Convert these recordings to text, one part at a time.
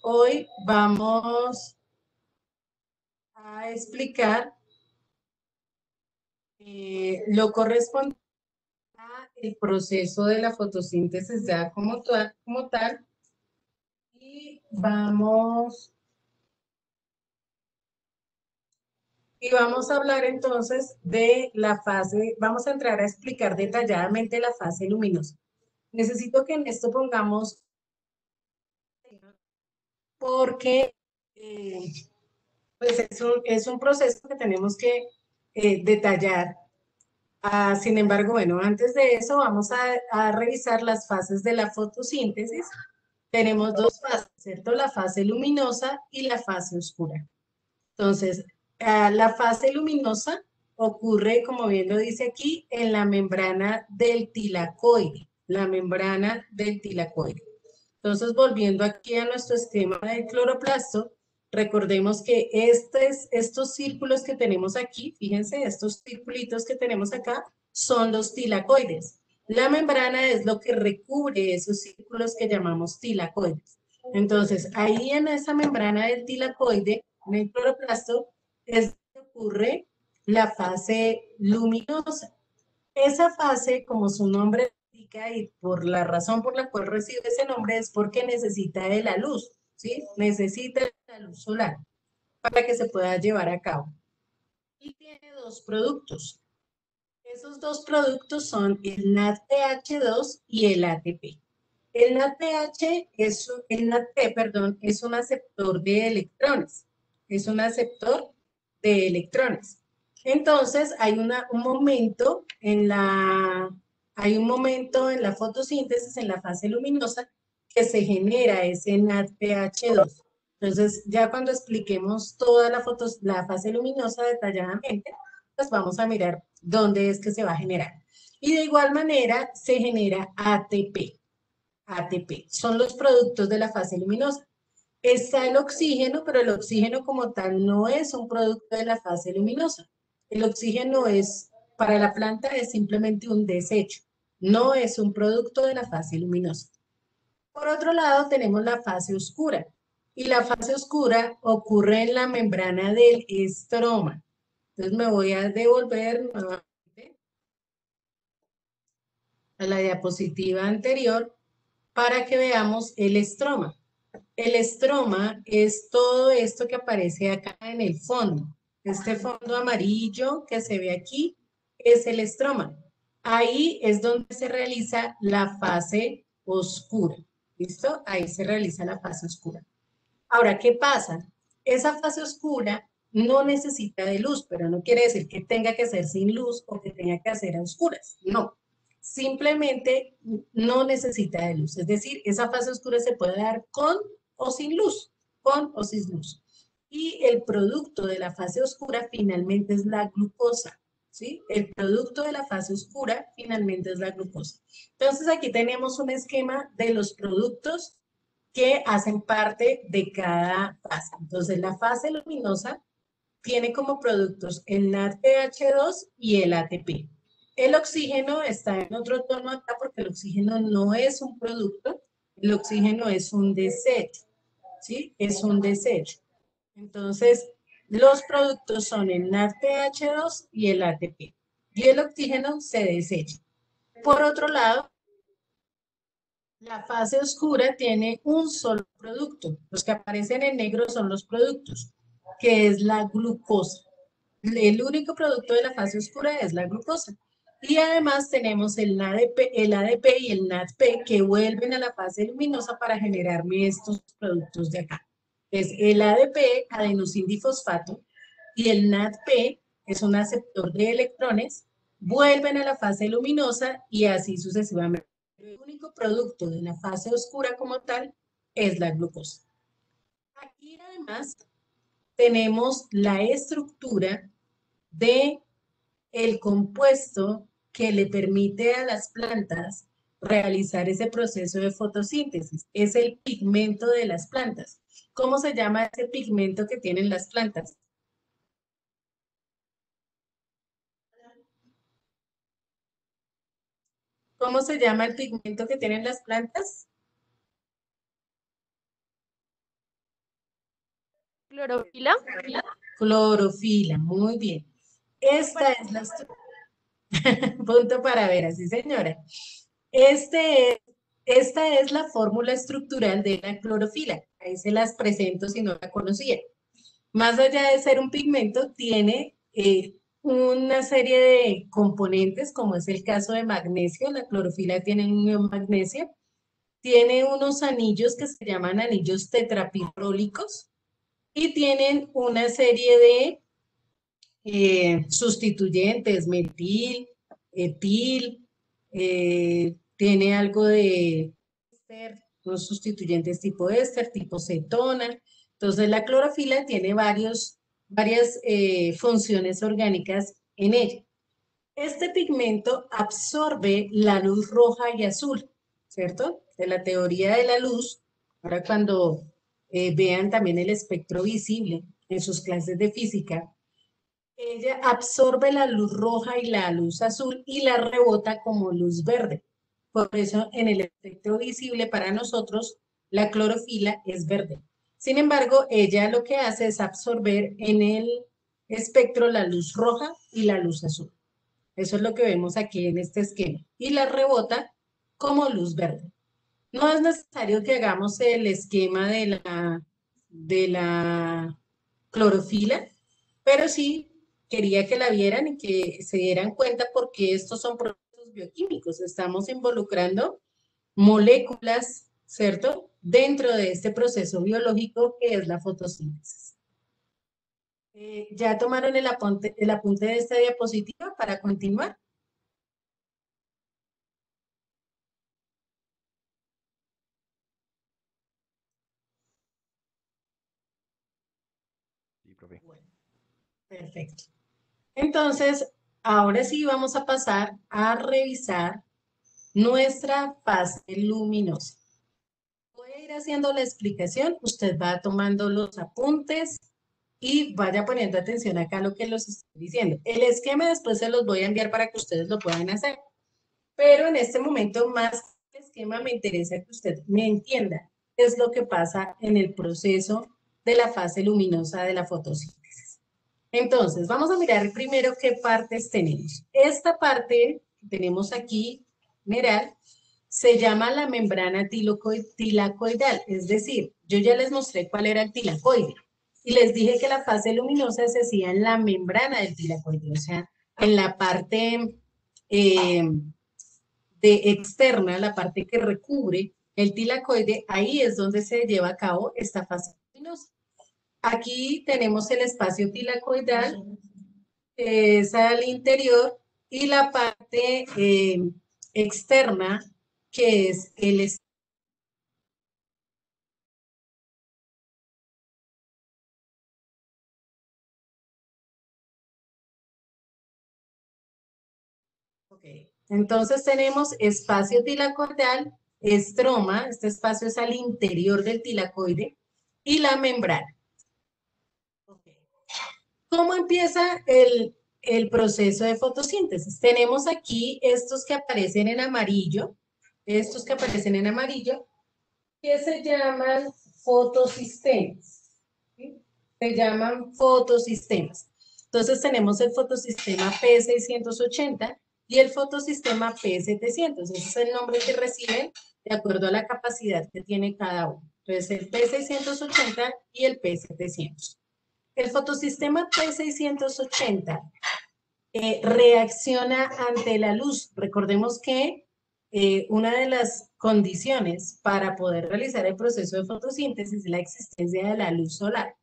Hoy vamos a explicar lo correspondiente al proceso de la fotosíntesis ya como tal y vamos a hablar entonces de la fase, vamos a entrar a explicar detalladamente la fase luminosa. Necesito que en esto pongamos porque eh, pues es un proceso que tenemos que detallar. Sin embargo, bueno, antes de eso vamos a revisar las fases de la fotosíntesis. Tenemos dos fases, ¿cierto? La fase luminosa y la fase oscura. Entonces, la fase luminosa ocurre, como bien lo dice aquí, en la membrana del tilacoide, la membrana del tilacoide. Entonces, volviendo aquí a nuestro esquema del cloroplasto, recordemos que estos círculos que tenemos aquí, fíjense, estos circulitos que tenemos acá, son los tilacoides. La membrana es lo que recubre esos círculos que llamamos tilacoides. Entonces, ahí en esa membrana del tilacoide, en el cloroplasto, es donde ocurre la fase luminosa. Esa fase, como su nombre indica y por la razón por la cual recibe ese nombre, es porque necesita de la luz, ¿sí? Necesita de la luz solar para que se pueda llevar a cabo. Y tiene dos productos. Esos dos productos son el NADPH2 y el ATP. El NADPH el NADP, perdón, es un aceptor de electrones. Es un aceptor de electrones. Entonces, hay un momento en la fotosíntesis, en la fase luminosa, que se genera ese NADPH2. Entonces, ya cuando expliquemos toda la fase luminosa detalladamente, pues vamos a mirar dónde es que se va a generar. Y de igual manera se genera ATP. ATP son los productos de la fase luminosa. Está el oxígeno, pero el oxígeno como tal no es un producto de la fase luminosa. El oxígeno para la planta es simplemente un desecho, no es un producto de la fase luminosa. Por otro lado, tenemos la fase oscura. Y la fase oscura ocurre en la membrana del estroma. Entonces me voy a devolver nuevamente a la diapositiva anterior para que veamos el estroma. El estroma es todo esto que aparece acá en el fondo. Este fondo amarillo que se ve aquí es el estroma. Ahí es donde se realiza la fase oscura. ¿Listo? Ahí se realiza la fase oscura. Ahora, ¿qué pasa? Esa fase oscura no necesita de luz, pero no quiere decir que tenga que ser sin luz o que tenga que ser a oscuras. No, simplemente no necesita de luz. Es decir, esa fase oscura se puede dar con o sin luz, con o sin luz. Y el producto de la fase oscura finalmente es la glucosa, ¿sí? El producto de la fase oscura finalmente es la glucosa. Entonces aquí tenemos un esquema de los productos que hacen parte de cada fase. Entonces, la fase luminosa tiene como productos el NADPH2 y el ATP. El oxígeno está en otro tono acá porque el oxígeno no es un producto, el oxígeno es un desecho, ¿sí? Es un desecho. Entonces, los productos son el NADPH2 y el ATP. Y el oxígeno se desecha. Por otro lado, la fase oscura tiene un solo producto. Los que aparecen en negro son los productos, que es la glucosa. El único producto de la fase oscura es la glucosa. Y además tenemos el ADP y el NADP que vuelven a la fase luminosa para generarme estos productos de acá. Es el ADP, adenosindifosfato, y el NADP es un aceptor de electrones, vuelven a la fase luminosa y así sucesivamente. El único producto de la fase oscura como tal es la glucosa. Aquí además tenemos la estructura de el compuesto que le permite a las plantas realizar ese proceso de fotosíntesis. Es el pigmento de las plantas. ¿Cómo se llama ese pigmento que tienen las plantas? ¿Cómo se llama el pigmento que tienen las plantas? Clorofila. Clorofila, muy bien. Esta es la punto para ver, así señora. Este es- Esta es la fórmula estructural de la clorofila. Ahí se las presento si no la conocían. Más allá de ser un pigmento, tiene una serie de componentes, como es el caso de magnesio. La clorofila tiene un ion magnesio. Tiene unos anillos que se llaman anillos tetrapirrólicos y tienen una serie de sustituyentes, metil, etil, tiene algo de éster, unos sustituyentes tipo éster, tipo cetona. Entonces la clorofila tiene varias funciones orgánicas en ella. Este pigmento absorbe la luz roja y azul, ¿cierto? De la teoría de la luz, ahora cuando vean también el espectro visible en sus clases de física, ella absorbe la luz roja y la luz azul y la rebota como luz verde. Por eso en el espectro visible para nosotros la clorofila es verde. Sin embargo, ella lo que hace es absorber en el espectro la luz roja y la luz azul. Eso es lo que vemos aquí en este esquema. Y la rebota como luz verde. No es necesario que hagamos el esquema de la clorofila, pero sí quería que la vieran y que se dieran cuenta porque estos son procesos bioquímicos. Estamos involucrando moléculas, ¿cierto? Dentro de este proceso biológico que es la fotosíntesis. ¿Ya tomaron el apunte de esta diapositiva para continuar? Sí, profe. Bueno, perfecto. Entonces, ahora sí vamos a pasar a revisar nuestra fase luminosa. Voy a ir haciendo la explicación, usted va tomando los apuntes y vaya poniendo atención acá a lo que los estoy diciendo. El esquema después se los voy a enviar para que ustedes lo puedan hacer, pero en este momento más que el esquema me interesa que usted me entienda qué es lo que pasa en el proceso de la fase luminosa de la fotosíntesis. Entonces, vamos a mirar primero qué partes tenemos. Esta parte que tenemos aquí, mirar, se llama la membrana tilacoidal, es decir, yo ya les mostré cuál era el tilacoide y les dije que la fase luminosa se hacía en la membrana del tilacoide, o sea, en la parte eh, externa, la parte que recubre el tilacoide, ahí es donde se lleva a cabo esta fase luminosa. Aquí tenemos el espacio tilacoidal, que es al interior, y la parte externa, que es el okay. Entonces tenemos espacio tilacoidal, estroma, este espacio es al interior del tilacoide, y la membrana. Okay. ¿Cómo empieza el proceso de fotosíntesis? Tenemos aquí estos que aparecen en amarillo, que se llaman fotosistemas. ¿Sí? Se llaman fotosistemas. Entonces tenemos el fotosistema P680 y el fotosistema P700. Ese es el nombre que reciben de acuerdo a la capacidad que tiene cada uno. Entonces el P680 y el P700. El fotosistema P680 reacciona ante la luz. Recordemos que una de las condiciones para poder realizar el proceso de fotosíntesis es la existencia de la luz solar.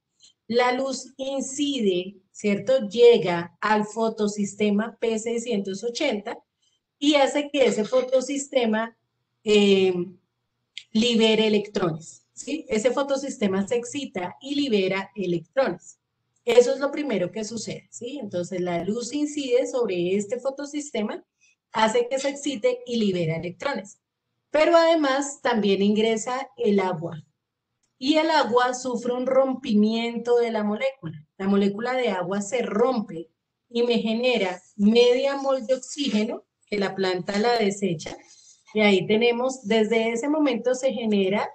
La luz incide, ¿cierto? Llega al fotosistema P680 y hace que ese fotosistema eh, libere electrones, ¿sí? Ese fotosistema se excita y libera electrones. Eso es lo primero que sucede, ¿sí? Entonces la luz incide sobre este fotosistema, hace que se excite y libera electrones. Pero además también ingresa el agua. Y el agua sufre un rompimiento de la molécula. La molécula de agua se rompe y me genera media mol de oxígeno, que la planta la desecha. Y ahí tenemos, desde ese momento se genera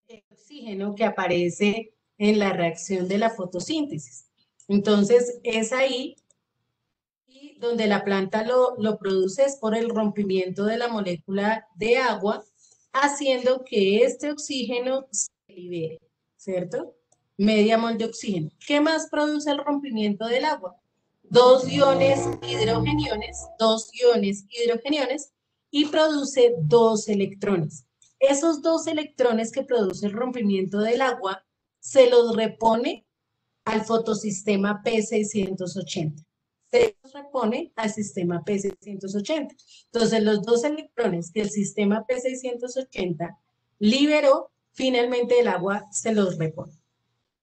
el oxígeno que aparece en la reacción de la fotosíntesis. Entonces, es ahí y donde la planta lo produce es por el rompimiento de la molécula de agua, haciendo que este oxígeno se libere, ¿cierto? Media mol de oxígeno. ¿Qué más produce el rompimiento del agua? Dos iones hidrogeniones y produce dos electrones. Esos dos electrones que produce el rompimiento del agua se los repone al fotosistema P680. Se los repone al sistema P680. Entonces, los dos electrones que el sistema P680 liberó, finalmente el agua se los repone.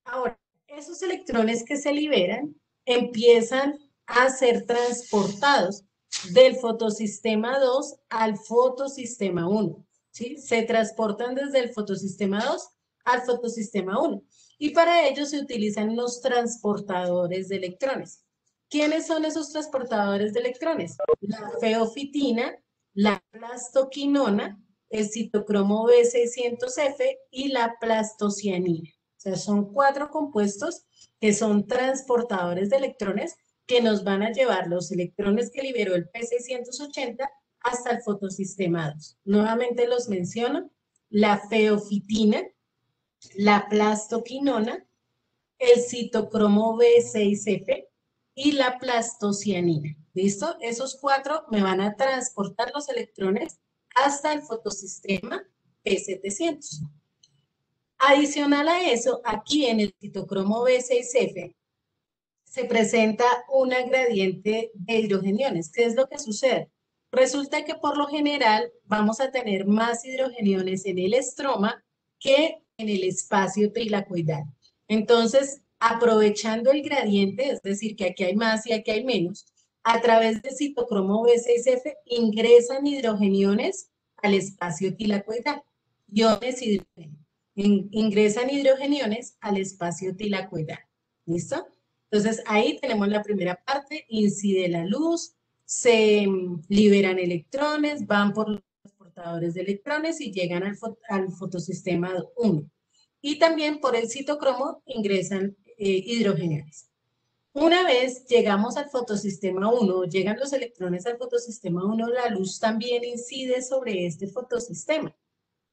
Ahora, esos electrones que se liberan empiezan a ser transportados del fotosistema 2 al fotosistema 1. ¿Sí? Se transportan desde el fotosistema 2 al fotosistema 1. Y para ello se utilizan los transportadores de electrones. ¿Quiénes son esos transportadores de electrones? La feofitina, la plastoquinona, el citocromo B600F y la plastocianina. O sea, son 4 compuestos que son transportadores de electrones que nos van a llevar los electrones que liberó el P680 hasta el fotosistema 2. Nuevamente los menciono, la feofitina, la plastoquinona, el citocromo B6F y la plastocianina. ¿Listo? Esos 4 me van a transportar los electrones hasta el fotosistema P700. Adicional a eso, aquí en el citocromo B6F se presenta una gradiente de hidrogeniones. ¿Qué es lo que sucede? Resulta que por lo general vamos a tener más hidrogeniones en el estroma que en el espacio trilacoidal. Entonces, aprovechando el gradiente, es decir, que aquí hay más y aquí hay menos, a través del citocromo B6F ingresan hidrogeniones al espacio trilacoidal. Iones hidrógeno. Ingresan hidrogeniones al espacio trilacoidal. ¿Listo? Entonces, ahí tenemos la primera parte, incide la luz, se liberan electrones, van por los transportadores de electrones y llegan al fotosistema 1. Y también por el citocromo ingresan hidrogeniones. Una vez llegamos al fotosistema 1, llegan los electrones al fotosistema 1, la luz también incide sobre este fotosistema.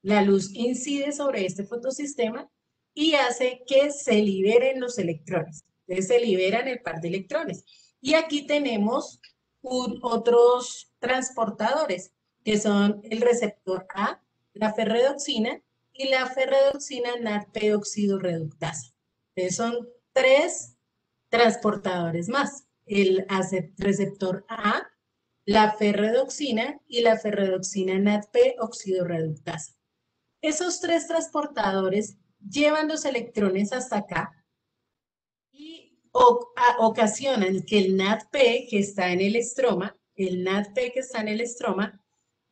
La luz incide sobre este fotosistema y hace que se liberen los electrones. Entonces se liberan el par de electrones. Y aquí tenemos otros transportadores, que son el receptor A, la ferredoxina y la ferredoxina NADP oxidorreductasa. Entonces son 3 transportadores más. El receptor A, la ferredoxina y la ferredoxina NADP oxidorreductasa. Esos 3 transportadores llevan los electrones hasta acá y ocasionan que el NADP que está en el estroma,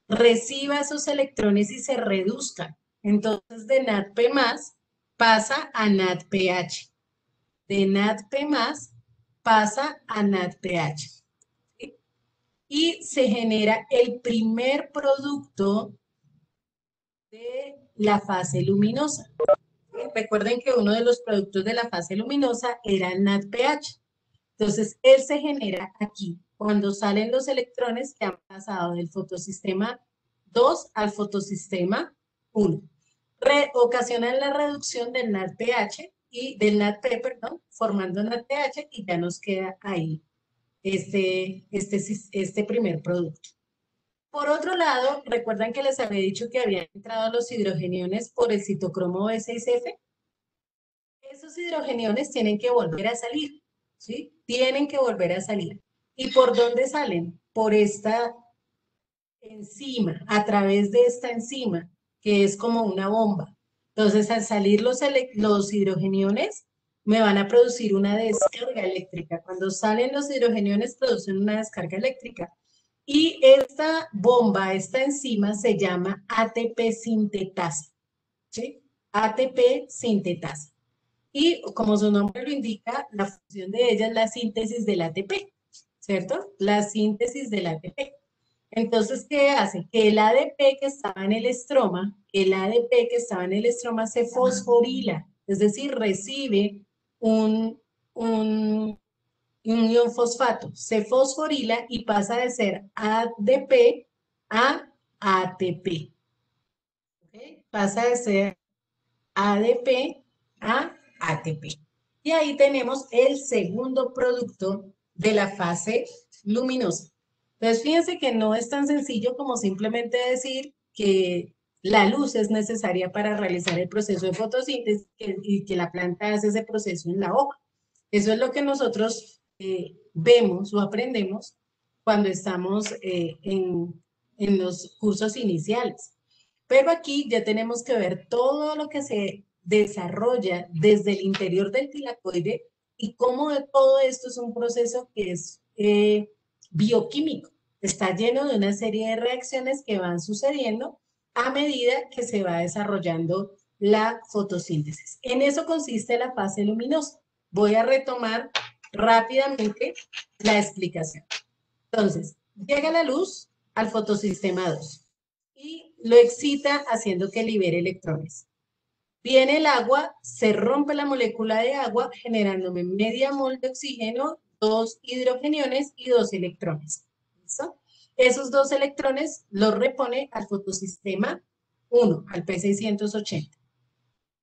reciba esos electrones y se reduzcan. Entonces, de NADP más pasa a NADPH. De NADP más pasa a NADPH. ¿Sí? Y se genera el primer producto de la fase luminosa. Recuerden que uno de los productos de la fase luminosa era el NADPH. Entonces, él se genera aquí, cuando salen los electrones que han pasado del fotosistema 2 al fotosistema 1. Ocasionan la reducción del NADPH y del NADP, perdón, formando NADPH y ya nos queda ahí este primer producto. Por otro lado, ¿recuerdan que les había dicho que habían entrado los hidrogeniones por el citocromo B6F? Esos hidrogeniones tienen que volver a salir, ¿sí? Tienen que volver a salir. ¿Y por dónde salen? Por esta enzima, a través de esta enzima, que es como una bomba. Entonces, al salir los hidrogeniones, me van a producir una descarga eléctrica. Cuando salen los hidrogeniones, producen una descarga eléctrica. Y esta bomba, esta enzima, se llama ATP sintetasa. ¿Sí? ATP sintetasa. Y como su nombre lo indica, la función de ella es la síntesis del ATP, ¿cierto? La síntesis del ATP. Entonces, ¿qué hace? Que el ADP que estaba en el estroma se fosforila. es decir, recibe un ion fosfato, se fosforila y pasa de ser ADP a ATP. ¿Ok? Pasa de ser ADP a ATP. Y ahí tenemos el segundo producto de la fase luminosa. Entonces, fíjense que no es tan sencillo como simplemente decir que la luz es necesaria para realizar el proceso de fotosíntesis y que la planta hace ese proceso en la hoja. Eso es lo que nosotros vemos o aprendemos cuando estamos en los cursos iniciales. Pero aquí ya tenemos que ver todo lo que se desarrolla desde el interior del tilacoide y cómo de todo esto es un proceso que es bioquímico. Está lleno de una serie de reacciones que van sucediendo a medida que se va desarrollando la fotosíntesis. En eso consiste la fase luminosa. Voy a retomar rápidamente la explicación. Entonces, llega la luz al fotosistema 2 y lo excita haciendo que libere electrones. Viene el agua, se rompe la molécula de agua generándome media mol de oxígeno, 2 hidrogeniones y 2 electrones. ¿Listo? Esos 2 electrones los repone al fotosistema 1, al P680.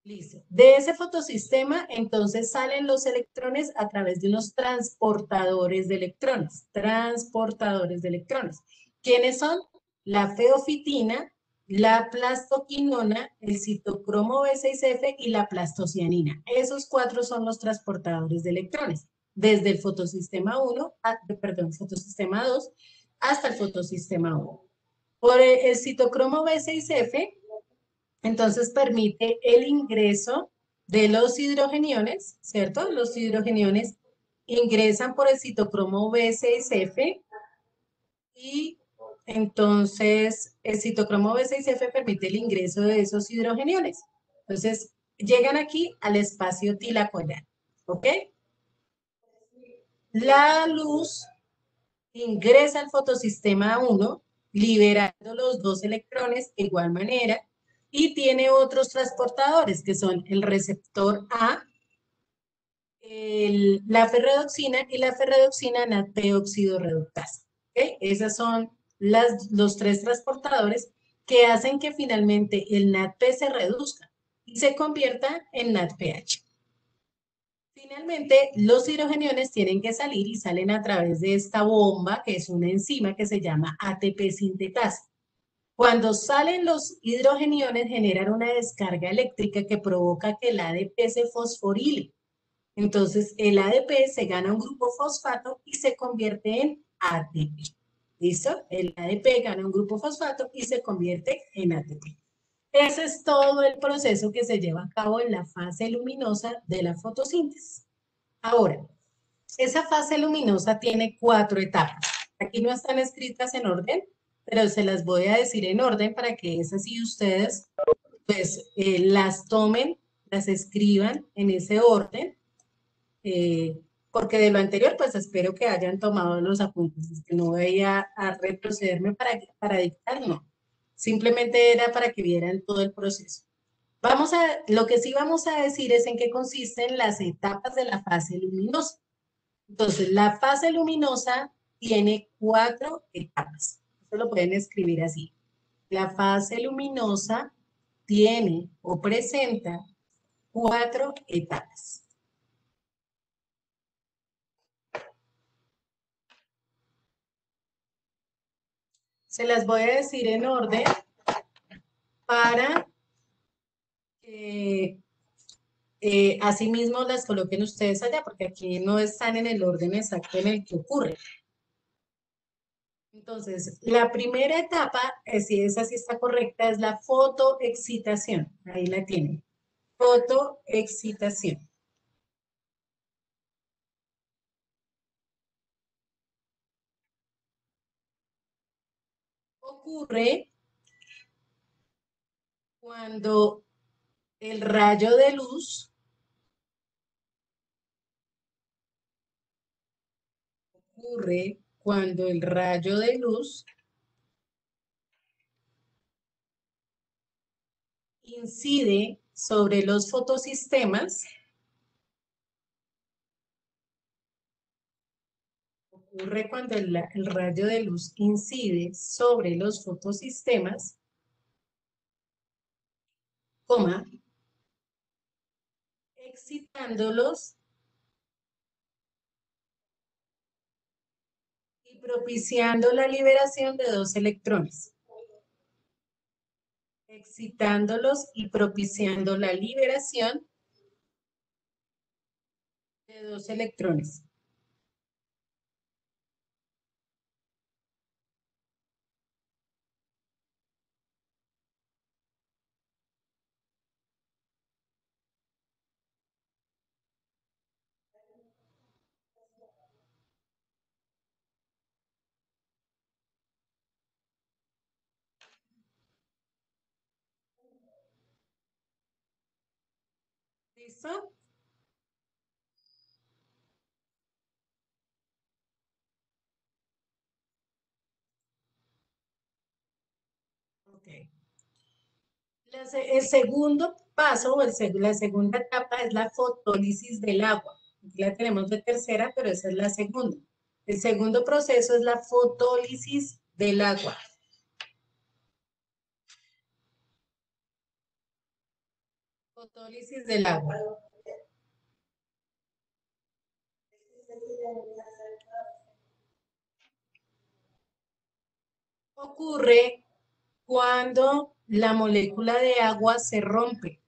Listo. De ese fotosistema, entonces salen los electrones a través de unos transportadores de electrones. Transportadores de electrones. ¿Quiénes son? La feofitina, la plastoquinona, el citocromo B6F y la plastocianina. Esos 4 son los transportadores de electrones. Desde el fotosistema 1, perdón, fotosistema 2, hasta el fotosistema 1. Por el citocromo B6F, entonces permite el ingreso de los hidrogeniones, ¿cierto? Los hidrogeniones ingresan por el citocromo B6F y entonces el citocromo B6F permite el ingreso de esos hidrogeniones. Entonces llegan aquí al espacio tilacoidal, ¿ok? La luz ingresa al fotosistema 1, liberando los 2 electrones de igual manera, y tiene otros transportadores que son el receptor A, la ferredoxina y la ferredoxina NADP-óxido reductasa. ¿Okay? Esos son los 3 transportadores que hacen que finalmente el NADP se reduzca y se convierta en NADPH. Finalmente, los hidrogeniones tienen que salir y salen a través de esta bomba, que es una enzima que se llama ATP sintetasa. Cuando salen los hidrogeniones, generan una descarga eléctrica que provoca que el ADP se fosforile. Entonces, el ADP se gana un grupo fosfato y se convierte en ATP. ¿Listo? El ADP gana un grupo fosfato y se convierte en ATP. Ese es todo el proceso que se lleva a cabo en la fase luminosa de la fotosíntesis. Ahora, esa fase luminosa tiene 4 etapas. Aquí no están escritas en orden, pero se las voy a decir en orden para que esas sí ustedes pues las tomen, las escriban en ese orden, porque de lo anterior pues espero que hayan tomado los apuntes, es que no voy a retrocederme para dictar, no. Simplemente era para que vieran todo el proceso. Lo que sí vamos a decir es en qué consisten las etapas de la fase luminosa. Entonces, la fase luminosa tiene 4 etapas. Esto lo pueden escribir así. La fase luminosa tiene o presenta 4 etapas. Se las voy a decir en orden para que asimismo las coloquen ustedes allá, porque aquí no están en el orden exacto en el que ocurre. Entonces, la primera etapa, si esa sí está correcta, es la fotoexcitación. Ahí la tienen. Fotoexcitación. Ocurre cuando el rayo de luz ocurre cuando el rayo de luz incide sobre los fotosistemas. Ocurre cuando el rayo de luz incide sobre los fotosistemas, coma, excitándolos y propiciando la liberación de dos electrones. Excitándolos y propiciando la liberación de dos electrones. ¿Listo? Ok. El segundo paso o la segunda etapa es la fotólisis del agua. Aquí la tenemos de tercera, pero esa es la segunda. El segundo proceso es la fotólisis del agua. Fotólisis del agua. Ocurre cuando la molécula de agua se rompe.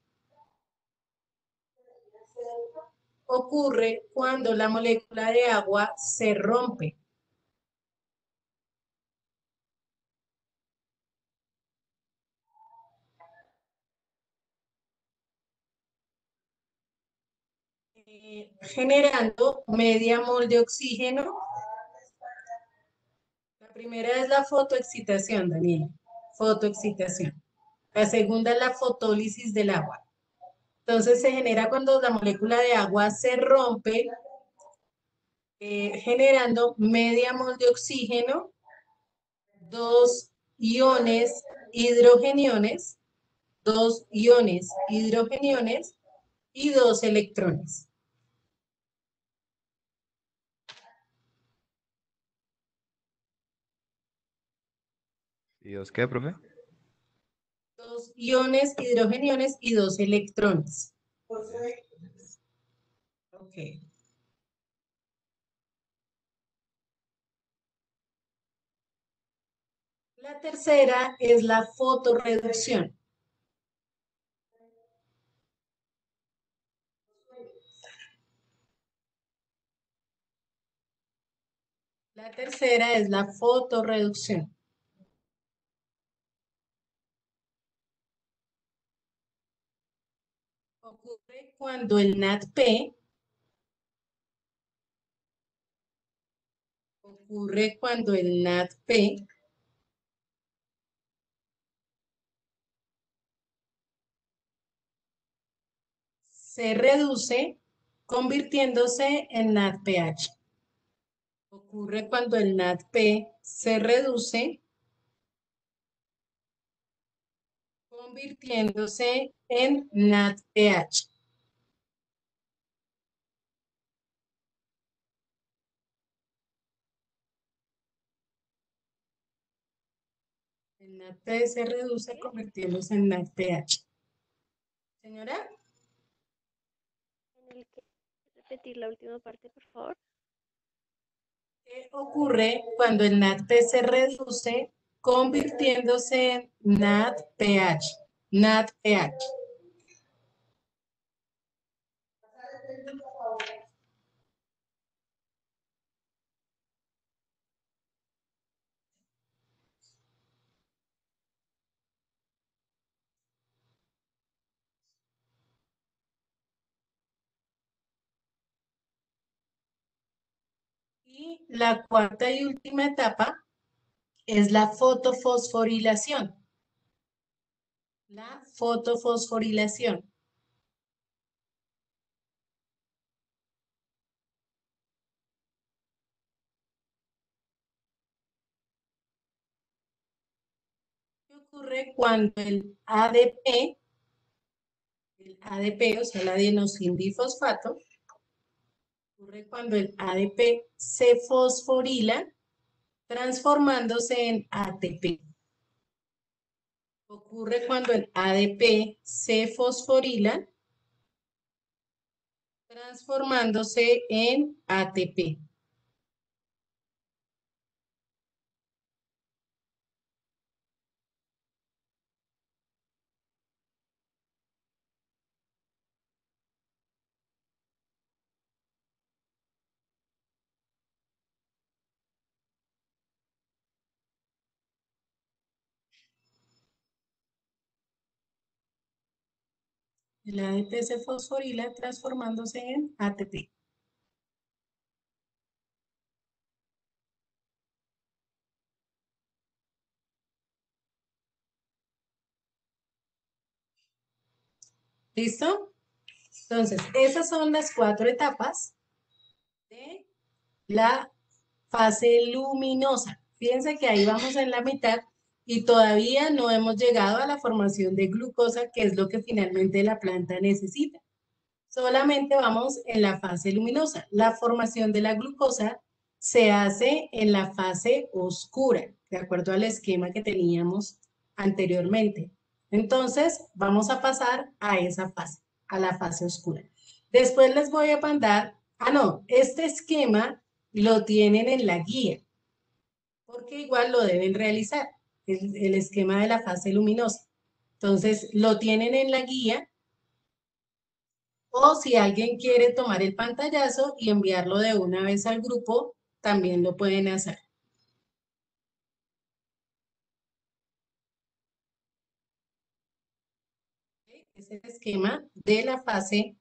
Ocurre cuando la molécula de agua se rompe. Generando media mol de oxígeno. La primera es la fotoexcitación, Daniel. Fotoexcitación. La segunda es la fotólisis del agua. Entonces se genera cuando la molécula de agua se rompe, generando media mol de oxígeno, dos iones hidrogeniones, dos iones hidrogeniones y dos electrones. ¿Y dos qué, profe? Dos iones hidrogeniones y dos electrones. Ok. La tercera es la fotorreducción. La tercera es la fotorreducción. Ocurre cuando el NADP se reduce convirtiéndose en NADPH. Ocurre cuando el NADP se reduce convirtiéndose en NADPH. El NADP se reduce convirtiéndose en NADPH. Señora, En el que repetir la última parte, por favor. ¿qué ocurre cuando el NADP se reduce convirtiéndose en NADPH? NADPH. Y la cuarta y última etapa es la fotofosforilación. La fotofosforilación. ¿Qué ocurre cuando el ADP el ADP, o sea, el adenosindifosfato, ocurre cuando el ADP se fosforila transformándose en ATP. Ocurre cuando el ADP se fosforila transformándose en ATP. El ADP se fosforila transformándose en ATP. ¿Listo? Entonces, esas son las 4 etapas de la fase luminosa. Fíjense que ahí vamos en la mitad y todavía no hemos llegado a la formación de glucosa, que es lo que finalmente la planta necesita. Solamente vamos en la fase luminosa. La formación de la glucosa se hace en la fase oscura, de acuerdo al esquema que teníamos anteriormente. Entonces, vamos a pasar a esa fase, a la fase oscura. Después les voy a mandar, este esquema lo tienen en la guía, porque igual lo deben realizar, el esquema de la fase luminosa. Entonces, lo tienen en la guía. O si alguien quiere tomar el pantallazo y enviarlo de una vez al grupo, también lo pueden hacer. Es el esquema de la fase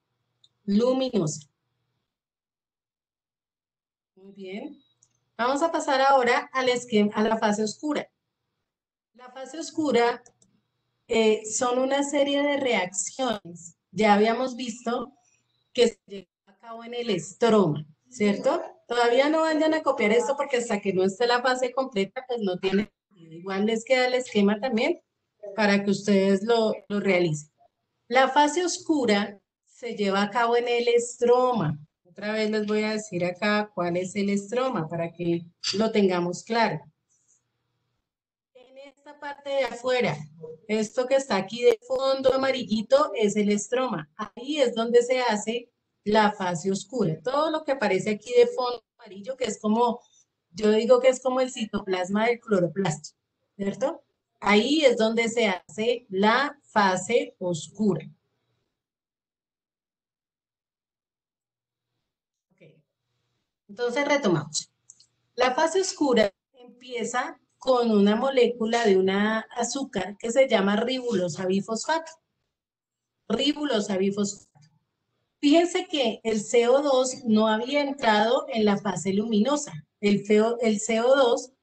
luminosa. Muy bien. Vamos a pasar ahora al esquema, a la fase oscura. La fase oscura son una serie de reacciones. Ya habíamos visto que se lleva a cabo en el estroma, ¿cierto? Todavía no vayan a copiar esto porque hasta que no esté la fase completa, pues no tiene sentido. Igual les queda el esquema también para que ustedes lo realicen. La fase oscura se lleva a cabo en el estroma. Otra vez les voy a decir acá cuál es el estroma para que lo tengamos claro. En esta parte de afuera, esto que está aquí de fondo amarillito es el estroma. Ahí es donde se hace la fase oscura. Todo lo que aparece aquí de fondo amarillo, que es como, yo digo que es como el citoplasma del cloroplasto, ¿cierto? Ahí es donde se hace la fase oscura. Okay. Entonces retomamos. La fase oscura empieza con una molécula de una azúcar que se llama ribulosa bifosfato. Ribulosa bifosfato. Fíjense que el CO2 no había entrado en la fase luminosa. El CO2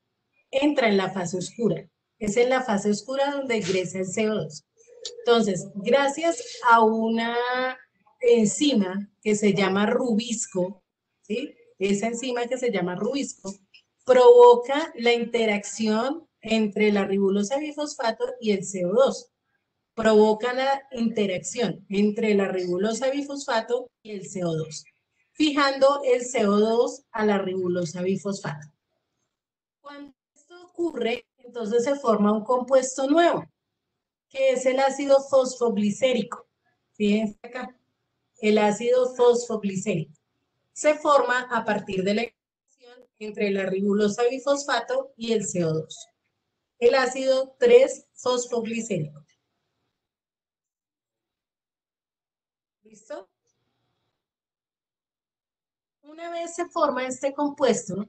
entra en la fase oscura. Es en la fase oscura donde ingresa el CO2. Entonces, gracias a una enzima que se llama rubisco, ¿sí? Esa enzima que se llama rubisco provoca la interacción entre la ribulosa bifosfato y el CO2. Provoca la interacción entre la ribulosa bifosfato y el CO2, fijando el CO2 a la ribulosa bifosfato. Cuando esto ocurre, entonces se forma un compuesto nuevo, que es el ácido fosfoglicérico. Fíjense acá, el ácido fosfoglicérico. Se forma a partir de la interacción entre la ribulosa bifosfato y el CO2. El ácido 3-fosfoglicérico. ¿Listo? Una vez se forma este compuesto,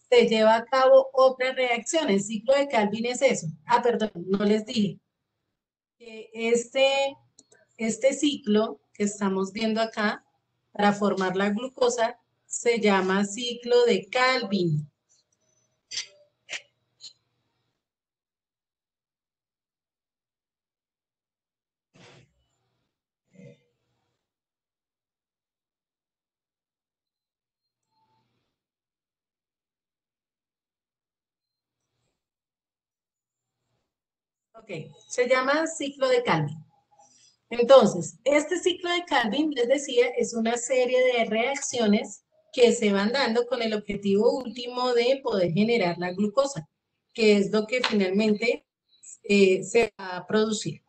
se lleva a cabo otra reacción. El ciclo de Calvin es eso. Perdón, no les dije. Que este ciclo que estamos viendo acá para formar la glucosa se llama ciclo de Calvin. Ok, se llama ciclo de Calvin. Entonces, este ciclo de Calvin, les decía, es una serie de reacciones que se van dando con el objetivo último de poder generar la glucosa, que es lo que finalmente se va a producir.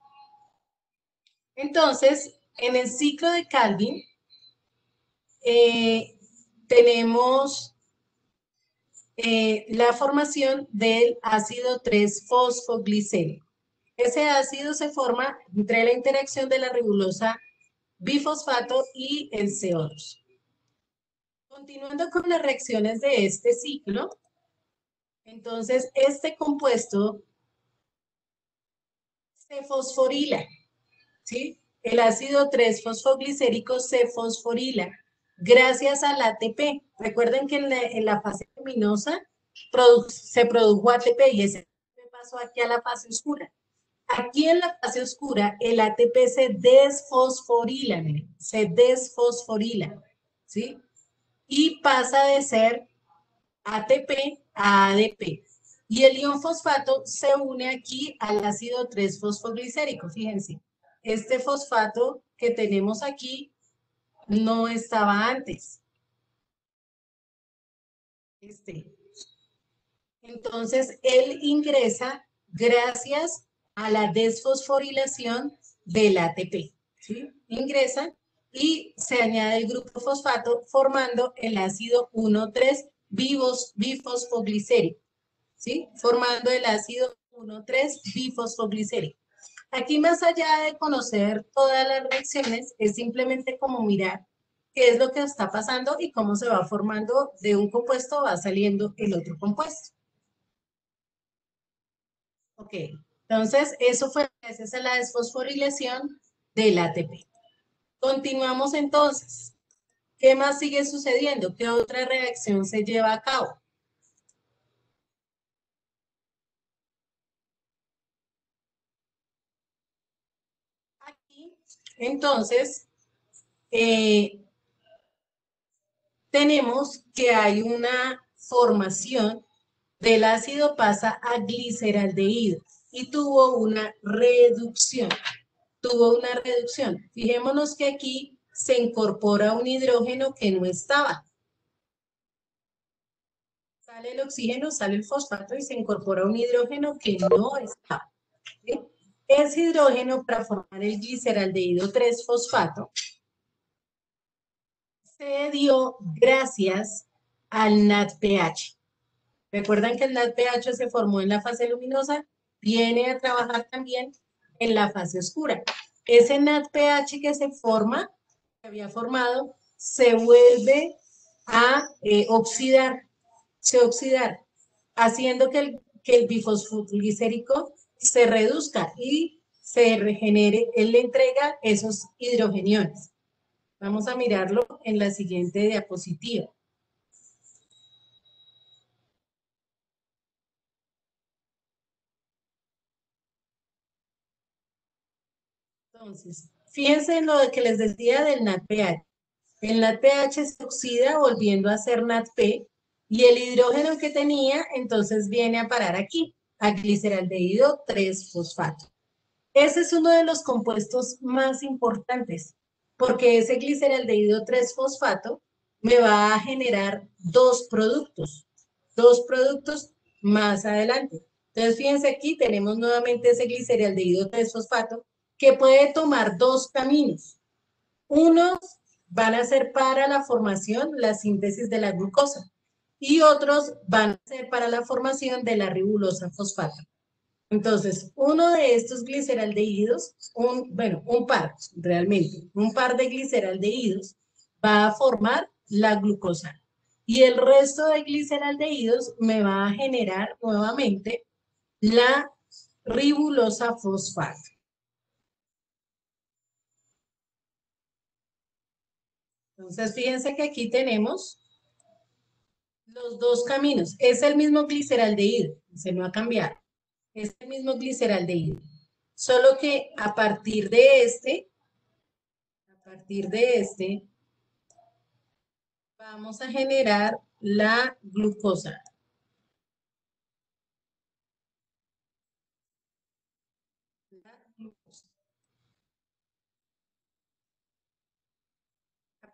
Entonces, en el ciclo de Calvin, tenemos la formación del ácido 3-fosfoglicérico. Ese ácido se forma entre la interacción de la ribosa bifosfato y el CO2. Continuando con las reacciones de este ciclo, entonces este compuesto se fosforila, ¿sí? El ácido 3-fosfoglicérico se fosforila gracias al ATP. Recuerden que en la fase luminosa se produjo ATP y ese ATP pasó aquí a la fase oscura. Aquí en la fase oscura, el ATP se desfosforila, miren, se desfosforila, ¿sí? Y pasa de ser ATP a ADP. Y el ion fosfato se une aquí al ácido 3-fosfoglicérico, fíjense. Este fosfato que tenemos aquí no estaba antes. Entonces, él ingresa gracias a la desfosforilación del ATP, ¿sí? Ingresa y se añade el grupo fosfato formando el ácido 1,3-bifosfoglicérico, ¿sí? Formando el ácido 1,3-bifosfoglicérico. Aquí, más allá de conocer todas las reacciones, es simplemente como mirar qué es lo que está pasando y cómo se va formando de un compuesto, va saliendo el otro compuesto. Ok, entonces eso fue gracias a la desfosforilación del ATP. Continuamos entonces. ¿Qué más sigue sucediendo? ¿Qué otra reacción se lleva a cabo? Aquí, entonces, tenemos que hay una formación del ácido pasa a gliceraldehído y tuvo una reducción. Fijémonos que aquí se incorpora un hidrógeno que no estaba. Sale el oxígeno, sale el fosfato y se incorpora un hidrógeno que no estaba. ¿Sí? Ese hidrógeno, para formar el gliceraldehído 3-fosfato, se dio gracias al NADPH. Recuerdan que el NADPH se formó en la fase luminosa, viene a trabajar también en la fase oscura. Ese NADPH que se forma, que había formado, se vuelve a oxidar, haciendo que el bifosfoglicérico se reduzca y se regenere, él le entrega esos hidrogeniones. Vamos a mirarlo en la siguiente diapositiva. Entonces, fíjense en lo que les decía del NADPH. El NADPH se oxida volviendo a ser NADP y el hidrógeno que tenía entonces viene a parar aquí, a gliceraldehído 3-fosfato. Ese es uno de los compuestos más importantes porque ese gliceraldehído 3-fosfato me va a generar dos productos más adelante. Entonces, fíjense aquí, tenemos nuevamente ese gliceraldehído 3-fosfato que puede tomar dos caminos. Unos van a ser para la formación, la síntesis de la glucosa, y otros van a ser para la formación de la ribosa fosfato. Entonces, uno de estos gliceraldehídos, un par de gliceraldehídos va a formar la glucosa. Y el resto de gliceraldehídos me va a generar nuevamente la ribosa fosfato. Entonces, fíjense que aquí tenemos los dos caminos. Es el mismo gliceraldehído, se me va a cambiar. Es el mismo gliceraldehído. Solo que a partir de este, vamos a generar la glucosa.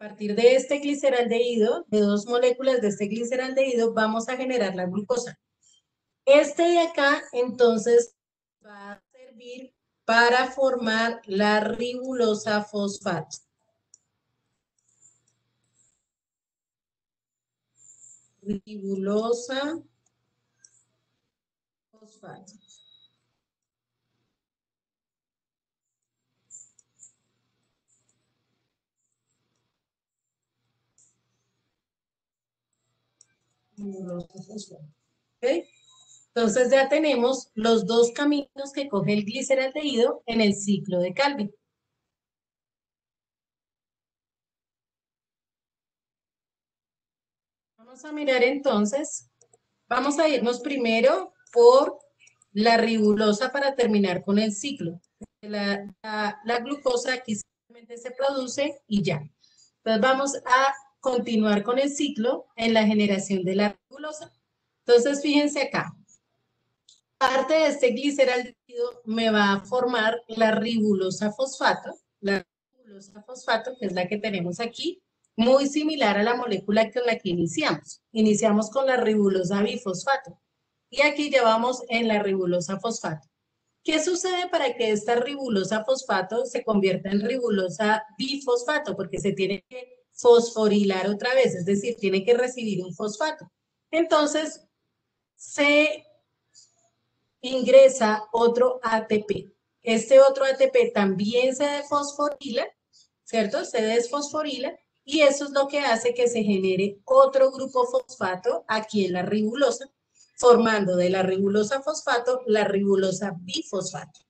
partir de este gliceraldehído, de 2 moléculas de este gliceraldehído, vamos a generar la glucosa. Este de acá, entonces, va a servir para formar la ribulosa fosfato. Ribulosa fosfato. Ribulosa fosfato. ¿Ok? Entonces ya tenemos los 2 caminos que coge el gliceraldehído en el ciclo de Calvin. Vamos a mirar entonces, vamos a irnos primero por la ribulosa para terminar con el ciclo. La glucosa aquí simplemente se produce y ya. Entonces vamos a continuar con el ciclo en la generación de la ribulosa. Entonces fíjense acá, parte de este gliceraldehído me va a formar la ribulosa fosfato, que es la que tenemos aquí, muy similar a la molécula con la que iniciamos. Iniciamos con la ribulosa bifosfato y aquí llevamos en la ribulosa fosfato. ¿Qué sucede para que esta ribulosa fosfato se convierta en ribulosa bifosfato? Porque se tiene que fosforilar otra vez, es decir, tiene que recibir un fosfato. Entonces, se ingresa otro ATP. Este otro ATP también se desfosforila, ¿cierto? Se desfosforila y eso es lo que hace que se genere otro grupo fosfato aquí en la ribulosa, formando de la ribulosa fosfato la ribulosa bifosfato.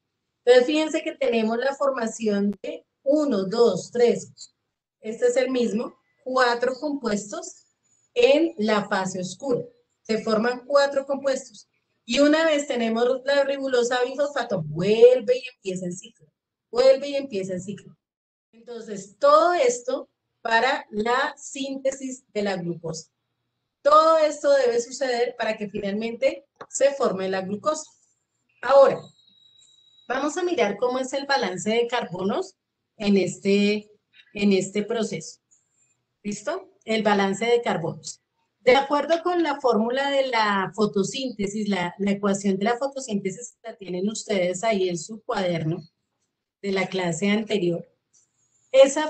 Entonces, fíjense que tenemos la formación de 1, 2, 3, este es el mismo, 4 compuestos en la fase oscura. Se forman 4 compuestos. Y una vez tenemos la ribulosa bifosfato, vuelve y empieza el ciclo. Vuelve y empieza el ciclo. Entonces, todo esto para la síntesis de la glucosa. Todo esto debe suceder para que finalmente se forme la glucosa. Ahora, vamos a mirar cómo es el balance de carbonos en este proceso. ¿Listo? El balance de carbonos. De acuerdo con la fórmula de la fotosíntesis, la ecuación de la fotosíntesis la tienen ustedes ahí en su cuaderno de la clase anterior. Esa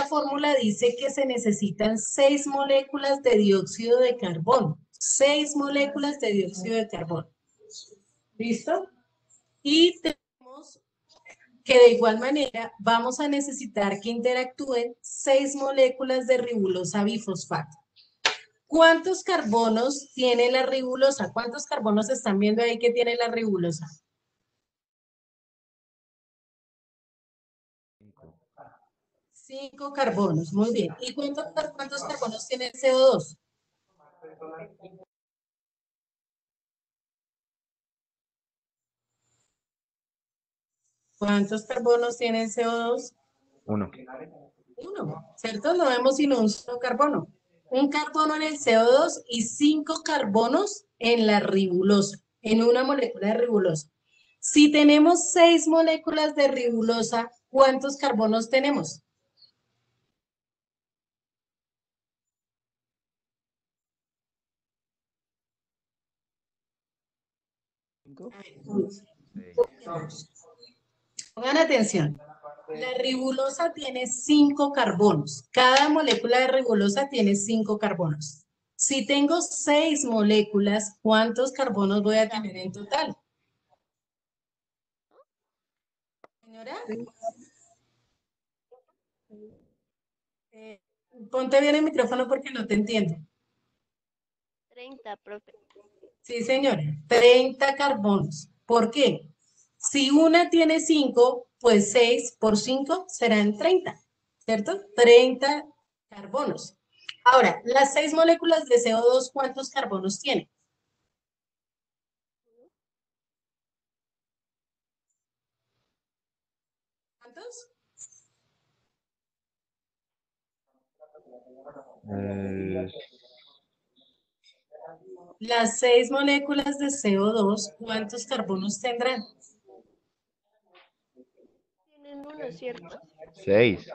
fórmula dice que se necesitan 6 moléculas de dióxido de carbono. 6 moléculas de dióxido de carbono. ¿Listo? Y tenemos que de igual manera vamos a necesitar que interactúen 6 moléculas de ribulosa bifosfato. ¿Cuántos carbonos tiene la ribulosa? ¿Cuántos carbonos están viendo ahí que tiene la ribulosa? 5 carbonos, muy bien. ¿Y cuántos carbonos tiene el CO2? ¿Cuántos carbonos tiene el CO2? 1. 1, ¿cierto? No vemos sino un solo carbono. Un carbono en el CO2 y 5 carbonos en la ribulosa, en una molécula de ribulosa. Si tenemos 6 moléculas de ribulosa, ¿cuántos carbonos tenemos? Pongan atención. La ribulosa tiene 5 carbonos. Cada molécula de ribulosa tiene 5 carbonos. Si tengo 6 moléculas, ¿cuántos carbonos voy a tener en total? Señora, ponte bien el micrófono porque no te entiendo. 30, profe. Sí, señora, 30 carbonos. ¿Por qué? Si una tiene 5, pues 6 por 5 serán 30, ¿cierto? 30 carbonos. Ahora, las 6 moléculas de CO2, ¿cuántos carbonos tienen? ¿Cuántos? Las 6 moléculas de CO2, ¿cuántos carbonos tendrán? Tienen uno, ¿cierto? 6.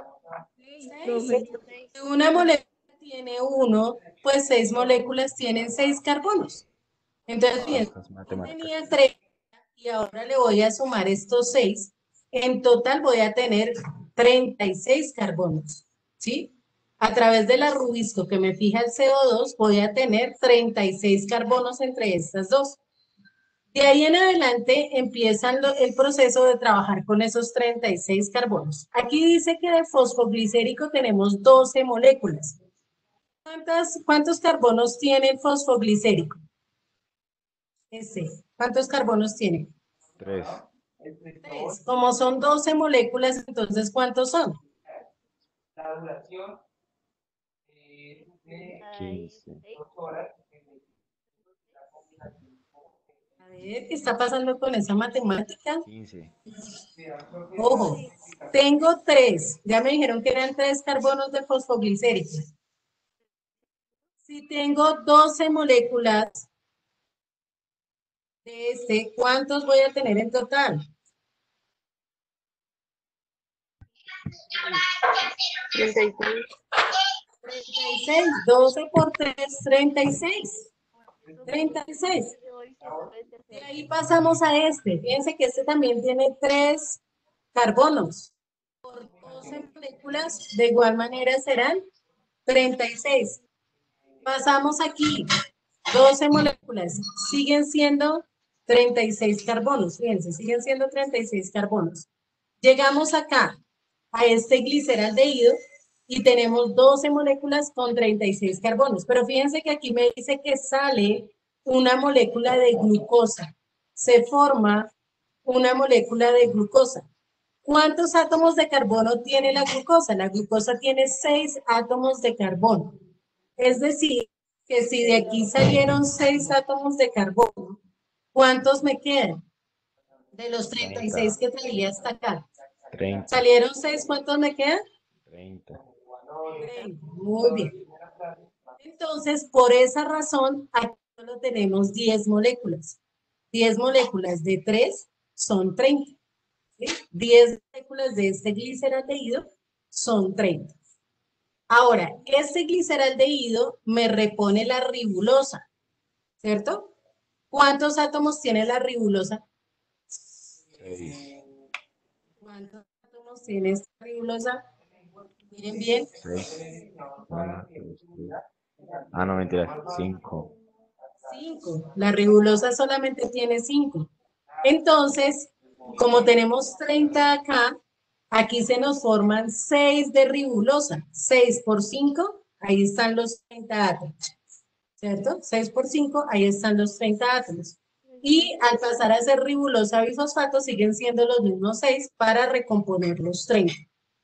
6. Si una molécula tiene 1, pues 6 moléculas tienen 6 carbonos. Entonces, fíjense, Estas matemáticas. tenía 3 y ahora le voy a sumar estos 6. En total voy a tener 36 carbonos, ¿sí? A través del arrubisco que me fija el CO2, voy a tener 36 carbonos entre estas dos. De ahí en adelante empiezan el proceso de trabajar con esos 36 carbonos. Aquí dice que de fosfoglicérico tenemos 12 moléculas. ¿Cuántos carbonos tiene el fosfoglicérico? ¿Cuántos carbonos tiene? 3. 3. Como son 12 moléculas, entonces ¿cuántos son? La duración de 15. 8 horas. A ver, ¿qué está pasando con esa matemática? 15. Ojo, tengo 3. Ya me dijeron que eran 3 carbonos de fosfoglicérico. Si tengo 12 moléculas de este, ¿cuántos voy a tener en total? 36. 36. 12 por 3, 36. 36. De ahí pasamos a este. Fíjense que este también tiene 3 carbonos. Por 12 moléculas, de igual manera serán 36. Pasamos aquí. 12 moléculas. Siguen siendo 36 carbonos. Fíjense, siguen siendo 36 carbonos. Llegamos acá, a este gliceraldehído, y tenemos 12 moléculas con 36 carbonos. Pero fíjense que aquí me dice que sale una molécula de glucosa. Se forma una molécula de glucosa. ¿Cuántos átomos de carbono tiene la glucosa? La glucosa tiene 6 átomos de carbono. Es decir, que si de aquí salieron 6 átomos de carbono, ¿cuántos me quedan? De los 36 que traía hasta acá. 30. ¿Salieron 6? ¿Cuántos me quedan? 30. 30. Muy bien. Entonces, por esa razón, aquí solo tenemos 10 moléculas. 10 moléculas de 3 son 30. ¿Sí? 10 moléculas de este gliceraldehído son 30. Ahora, este gliceraldehído me repone la ribulosa, ¿cierto? ¿Cuántos átomos tiene la ribulosa? 6. ¿Cuántos átomos tiene esta ribulosa? Miren bien. 6. 1, 2, 3. Ah, no, mentira. 5. 5. La ribulosa solamente tiene 5. Entonces, como tenemos 30 acá, aquí se nos forman 6 de ribulosa. 6 por 5, ahí están los 30 átomos. ¿Cierto? 6 por 5, ahí están los 30 átomos. Y al pasar a ser ribulosa bifosfato, siguen siendo los mismos 6 para recomponer los 30.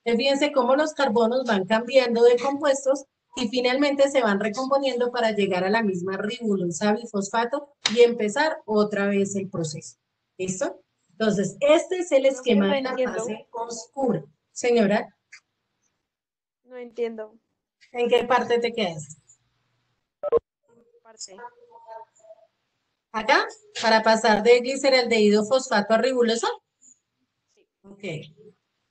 Fíjense cómo los carbonos van cambiando de compuestos y finalmente se van recomponiendo para llegar a la misma ribulosa bifosfato y empezar otra vez el proceso. ¿Listo? Entonces, este es el esquema de la fase oscura. Señora, No entiendo. ¿en qué parte te quedas? Parte. ¿Acá? Para pasar de gliceraldehído fosfato a ribulosa. Ok.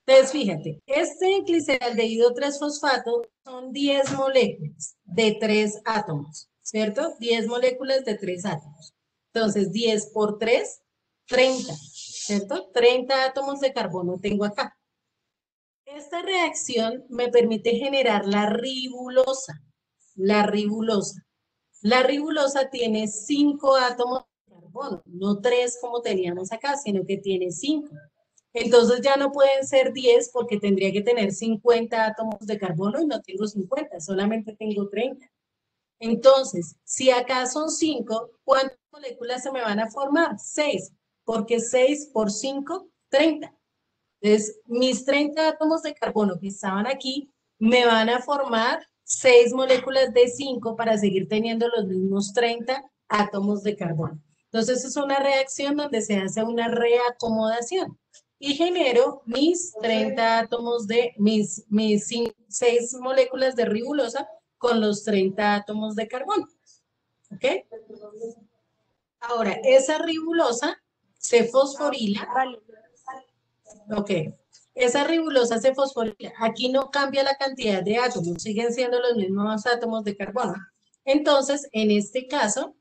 Entonces, fíjate, este gliceraldehído 3-fosfato son 10 moléculas de 3 átomos, ¿cierto? 10 moléculas de 3 átomos. Entonces, 10 por 3, 30, ¿cierto? 30 átomos de carbono tengo acá. Esta reacción me permite generar la ribulosa. La ribulosa. La ribulosa tiene 5 átomos de carbono, no 3 como teníamos acá, sino que tiene 5. Entonces ya no pueden ser 10 porque tendría que tener 50 átomos de carbono y no tengo 50, solamente tengo 30. Entonces, si acá son 5, ¿cuántas moléculas se me van a formar? 6, porque 6 por 5, 30. Entonces, mis 30 átomos de carbono que estaban aquí me van a formar 6 moléculas de 5 para seguir teniendo los mismos 30 átomos de carbono. Entonces, es una reacción donde se hace una reacomodación y genero mis 30 átomos de mis 6 moléculas de ribulosa con los 30 átomos de carbono. ¿Ok? Ahora, esa ribulosa se fosforila. Vale. Ok. Esa ribulosa se fosforila. Aquí no cambia la cantidad de átomos, siguen siendo los mismos átomos de carbono. Entonces, en este caso,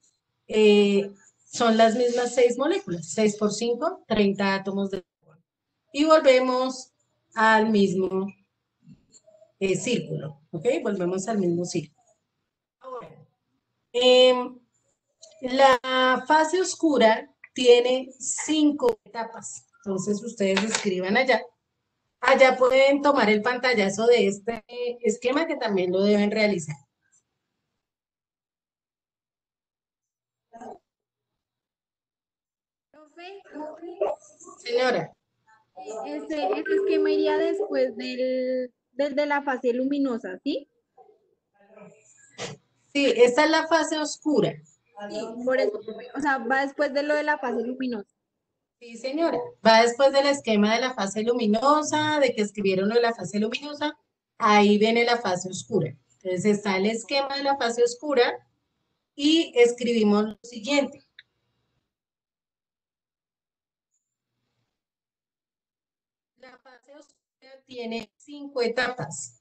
son las mismas 6 moléculas. 6 por 5, 30 átomos de carbono. Y volvemos al mismo círculo, ¿ok? Volvemos al mismo círculo. Ahora, la fase oscura tiene 5 etapas. Entonces, ustedes escriban allá. Allá pueden tomar el pantallazo de este esquema que también lo deben realizar. Profe, Señora, ese esquema iría después del de la fase luminosa, ¿sí? sí, esta es la fase oscura. Sí, por eso, o sea, va después de lo de la fase luminosa. Sí, señora. Va después del esquema de la fase luminosa, de que escribieron lo de la fase luminosa. Ahí viene la fase oscura. Entonces está el esquema de la fase oscura y escribimos lo siguiente. La fase oscura tiene 5 etapas.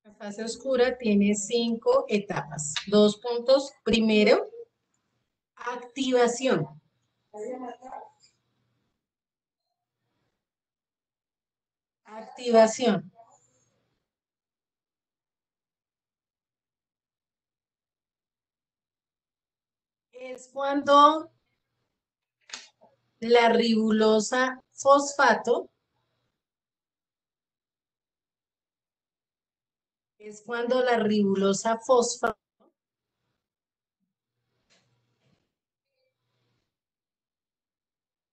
La fase oscura tiene 5 etapas. 2 puntos. Primero, activación. Activación. Es cuando la ribulosa fosfato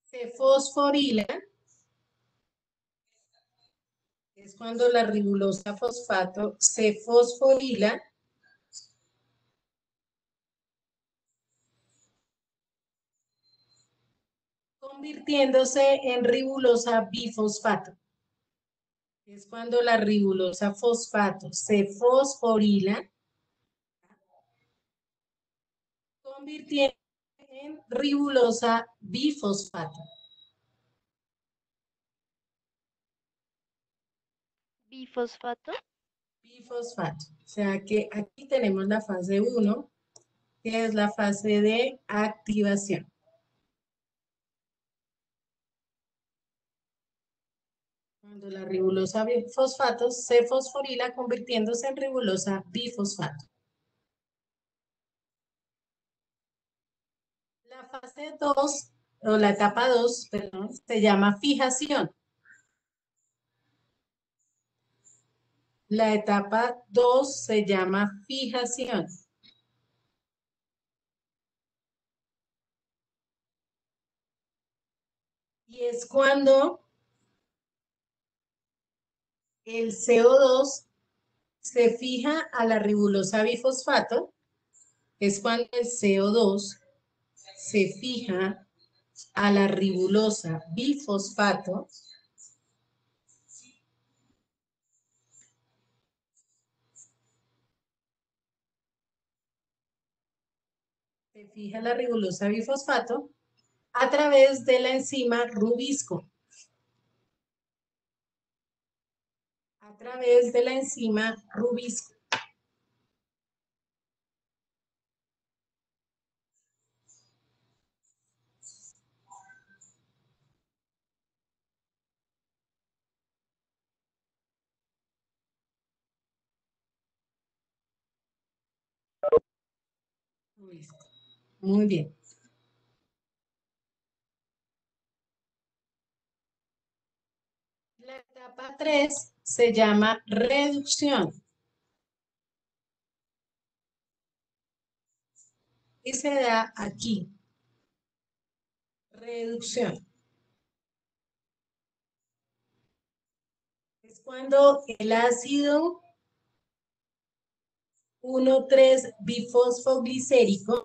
se fosforila, es cuando la ribulosa fosfato se fosforila convirtiéndose en ribulosa bifosfato. Es cuando la ribulosa fosfato se fosforila convirtiéndose en ribulosa bifosfato. Bifosfato. Bifosfato. O sea que aquí tenemos la fase 1, que es la fase de activación. Cuando la ribulosa fosfato se fosforila convirtiéndose en ribulosa bifosfato. La fase 2, o la etapa 2, perdón, se llama fijación. La etapa 2 se llama fijación. Y es cuando el CO2 se fija a la ribulosa bifosfato, es cuando el CO2 se fija a la ribulosa bifosfato se fija la ribulosa bifosfato a través de la enzima rubisco. A través de la enzima rubisco. Rubisco. Muy bien. La etapa 3 se llama reducción. Y se da aquí. Reducción. Es cuando el ácido 1,3-bifosfoglicérico,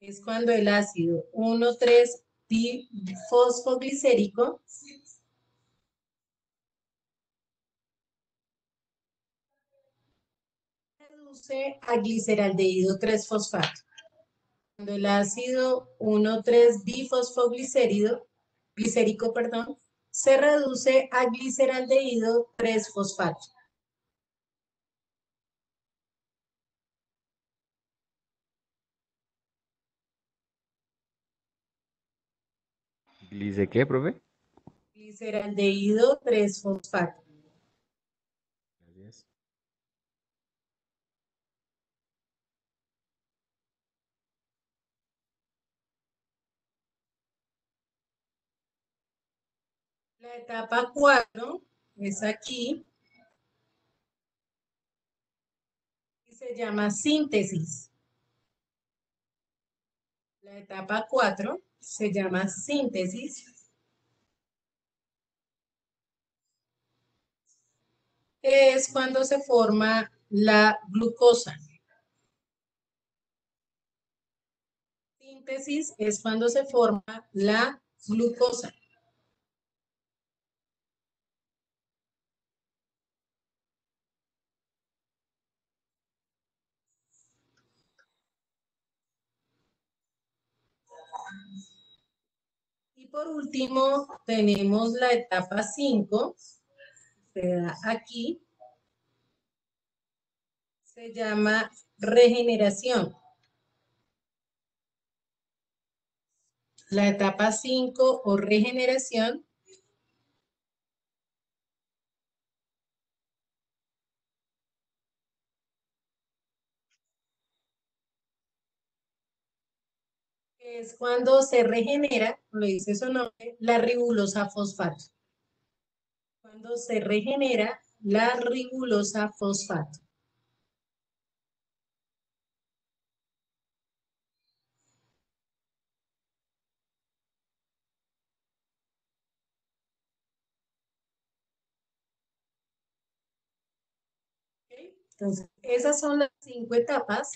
es cuando el ácido 1,3-bifosfoglicérico reduce a gliceraldehído 3-fosfato. Cuando el ácido 1,3-bifosfoglicérico, perdón, se reduce a gliceraldehído 3-fosfato. ¿Glice qué, profe? Gliceraldehído 3-fosfato. Gracias. La etapa 4 es aquí y se llama síntesis. La etapa 4 se llama síntesis. Es cuando se forma la glucosa. Síntesis es cuando se forma la glucosa. Y por último, tenemos la etapa 5, se da aquí, se llama regeneración. La etapa 5 o regeneración es cuando se regenera, lo dice su nombre, la ribulosa fosfato. Cuando se regenera la ribulosa fosfato. Entonces, esas son las 5 etapas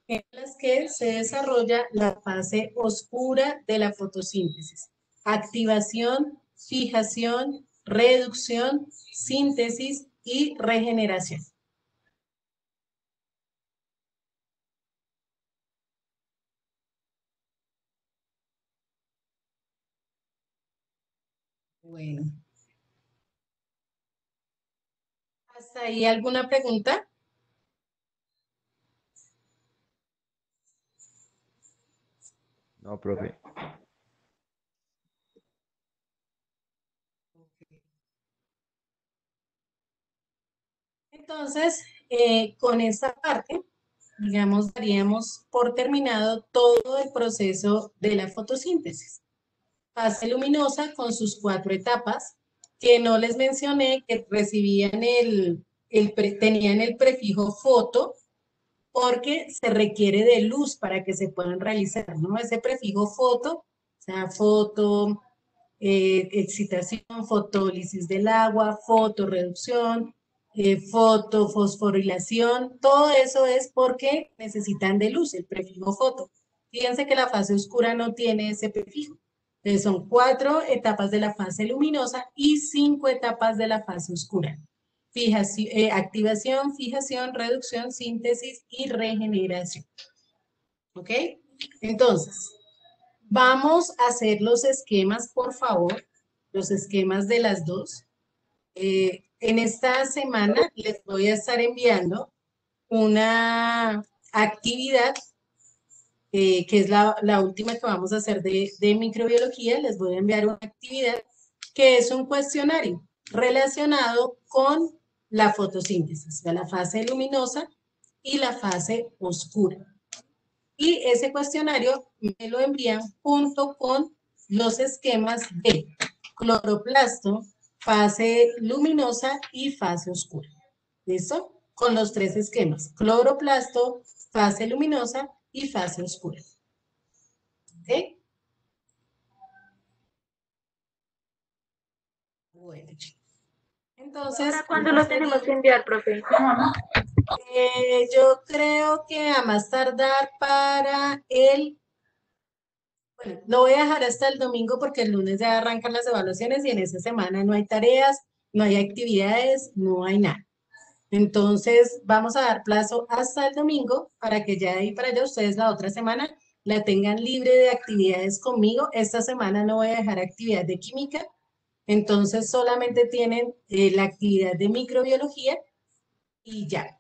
en las que se desarrolla la fase oscura de la fotosíntesis. Activación, fijación, reducción, síntesis y regeneración. Bueno. ¿Hasta ahí alguna pregunta? No, profe. Entonces, con esta parte, digamos, daríamos por terminado todo el proceso de la fotosíntesis. Fase luminosa con sus 4 etapas, que no les mencioné, que recibían tenían el prefijo foto, porque se requiere de luz para que se puedan realizar, ¿no? Ese prefijo foto, o sea, foto, excitación, fotólisis del agua, fotorreducción, fotofosforilación, todo eso es porque necesitan de luz, el prefijo foto. Fíjense que la fase oscura no tiene ese prefijo. Entonces son 4 etapas de la fase luminosa y 5 etapas de la fase oscura. Activación, fijación, reducción, síntesis y regeneración. ¿Ok? Entonces, vamos a hacer los esquemas, por favor, los esquemas de las dos. En esta semana les voy a estar enviando una actividad que es la última que vamos a hacer de microbiología. Les voy a enviar una actividad que es un cuestionario relacionado con la fotosíntesis, de la fase luminosa y la fase oscura. Y ese cuestionario me lo envían junto con los esquemas de cloroplasto, fase luminosa y fase oscura. ¿Listo? Con los 3 esquemas, cloroplasto, fase luminosa y fase oscura. ¿Ok? Bueno, chicos. Entonces, ¿Para cuándo lo tenemos que enviar, profe? yo creo que a más tardar para bueno, lo voy a dejar hasta el domingo porque el lunes ya arrancan las evaluaciones y en esa semana no hay tareas, no hay actividades, no hay nada. Entonces, vamos a dar plazo hasta el domingo para que ya de ahí para allá ustedes la otra semana la tengan libre de actividades conmigo. Esta semana no voy a dejar actividad de química, entonces solamente tienen la actividad de microbiología y ya.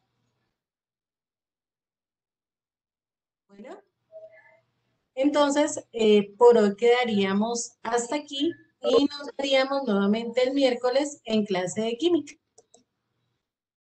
Bueno, entonces por hoy quedaríamos hasta aquí y nos veríamos nuevamente el miércoles en clase de química.